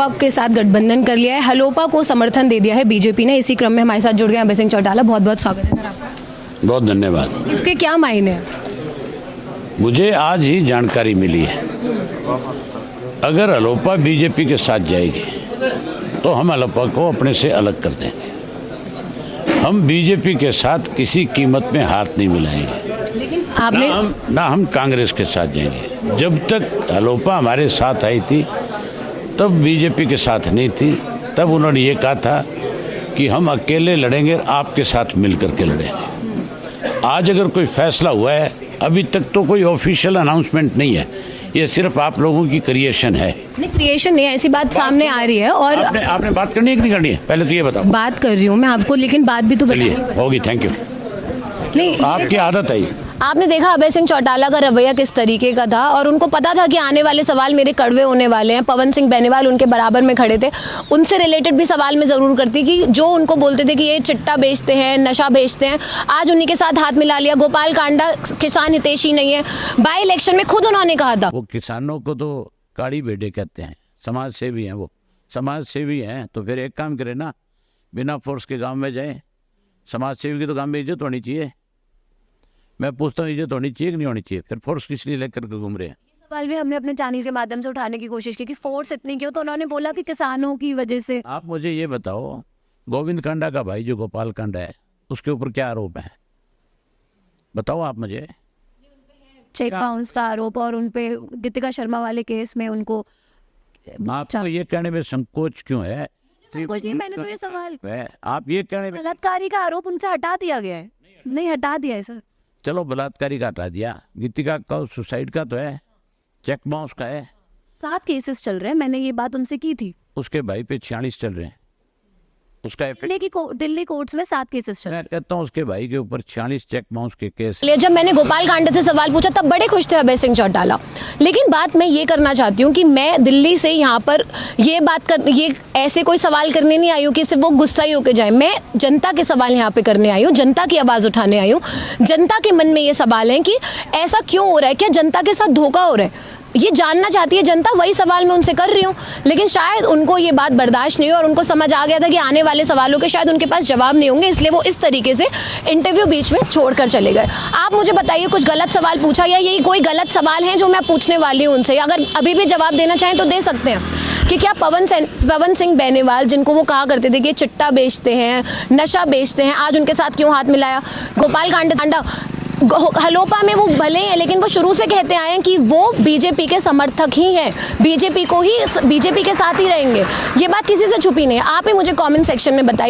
हलोपा के साथ गठबंधन कर लिया है, हलोपा को समर्थन दे दिया है बीजेपी ने। इसी क्रम में हमारे साथ जुड़ गए अभय सिंह चौटाला। बहुत बहुत स्वागत है सर आपका। बहुत धन्यवाद। इसके क्या मायने हैं? मुझे आज ही जानकारी मिली है, अगर हलोपा बीजेपी के साथ जाएगी तो हम हलोपा को अपने से अलग कर देंगे। हम बीजेपी के साथ किसी कीमत में हाथ नहीं मिलाएंगे। लेकिन आपने ना हम कांग्रेस के साथ जाएंगे। जब तक हलोपा हमारे साथ आई थी तब बीजेपी के साथ नहीं थी, तब उन्होंने ये कहा था कि हम अकेले लड़ेंगे, आपके साथ मिलकर के लड़ेंगे। आज अगर कोई फैसला हुआ है, अभी तक तो कोई ऑफिशियल अनाउंसमेंट नहीं है, ये सिर्फ आप लोगों की क्रिएशन है। नहीं, क्रिएशन नहीं है, ऐसी बात सामने आ रही है। और आपने बात करनी है कि नहीं करनी है, पहले तो ये बताओ। बात कर रही हूँ मैं आपको, लेकिन बात भी तो चलिए बताइए। होगी, थैंक यू। नहीं, आपकी आदत है ये। आपने देखा अभय सिंह चौटाला का रवैया किस तरीके का था, और उनको पता था कि आने वाले सवाल मेरे कड़वे होने वाले हैं। पवन सिंह बेनीवाल उनके बराबर में खड़े थे, उनसे रिलेटेड भी सवाल मैं ज़रूर करती कि जो उनको बोलते थे कि ये चिट्टा बेचते हैं, नशा बेचते हैं, आज उन्हीं के साथ हाथ मिला लिया। गोपाल कांडा किसान हितैषी नहीं है, बाई इलेक्शन में खुद उन्होंने कहा था। वो किसानों को तो काड़ी बेटे कहते हैं, समाज सेवी हैं, वो समाज सेवी हैं। तो फिर एक काम करें ना, बिना फोर्स के गांव में जाए। समाज सेवी की तो गांव में इज्जत होनी चाहिए। मैं पूछता हूँ, इज्जत होनी चाहिए कि नहीं होनी चाहिए? फिर फोर्स किस लिए लेकर के घूम रहे हैं? सवाल भी हमने अपने चैनल के माध्यम से उठाने की कोशिश की कि फोर्स इतनी क्यों, तो उन्होंने बोला कि किसानों की वजह से। आप मुझे ये बताओ, गोविंद कांडा का भाई जो गोपाल कांडा है, उसके ऊपर क्या आरोप है? बताओ आप मुझे। चेक बाउंस का आरोप, और उनपे गीतिका शर्मा वाले केस में उनको। आपको ये कहने में संकोच क्यों है? कुछ नहीं, मैंने तो ये सवाल, आप ये कहने में, बलात्कारी का आरोप उनसे हटा दिया गया है। नहीं, हटा दिया है सर। चलो बलात्कारी का हटा दिया, गीतिका का सुसाइड का तो है, चेक बाउंस का है। 7 केसेस चल रहे हैं, मैंने ये बात उनसे की थी। उसके भाई पे 46 चल रहे हैं। उसका दिल्ली कोर्ट्स में 7 केसेस चल रहे हैं। मैं कहता हूँ उसके भाई के ऊपर 46 चेक बाउंस के केस। जब मैंने गोपाल कांडा से सवाल पूछा तब बड़े खुश थे अभय सिंह चौटाला, लेकिन बात मैं ये करना चाहती हूँ कि मैं दिल्ली से यहाँ पर ये ऐसे कोई सवाल करने नहीं आई हूँ कि सिर्फ वो गुस्सा ही होके जाए। मैं जनता के सवाल यहाँ पे करने आई हूँ, जनता की आवाज़ उठाने आई हूँ। जनता के मन में ये सवाल है कि ऐसा क्यों हो रहा है, क्या जनता के साथ धोखा हो रहा है, ये जानना चाहती है जनता। वही सवाल मैं उनसे कर रही हूँ, लेकिन शायद उनको ये बात बर्दाश्त नहीं हुई और उनको समझ आ गया था कि आने वाले सवालों के शायद उनके पास जवाब नहीं होंगे, इसलिए वो इस तरीके से इंटरव्यू बीच में छोड़कर चले गए। आप मुझे बताइए, कुछ गलत सवाल पूछा या यही कोई गलत सवाल है जो मैं पूछने वाली हूँ उनसे? अगर अभी भी जवाब देना चाहें तो दे सकते हैं कि क्या पवन सिंह बेनीवाल, जिनको वो कहा करते थे कि चिट्टा बेचते हैं, नशा बेचते हैं, आज उनके साथ क्यों हाथ मिलाया? गोपाल कांडा हलोपा में वो भले हैं, लेकिन वो शुरू से कहते आए हैं कि वो बीजेपी के समर्थक ही हैं, बीजेपी के साथ ही रहेंगे। ये बात किसी से छुपी नहीं है। आप ही मुझे कमेंट सेक्शन में बताइए।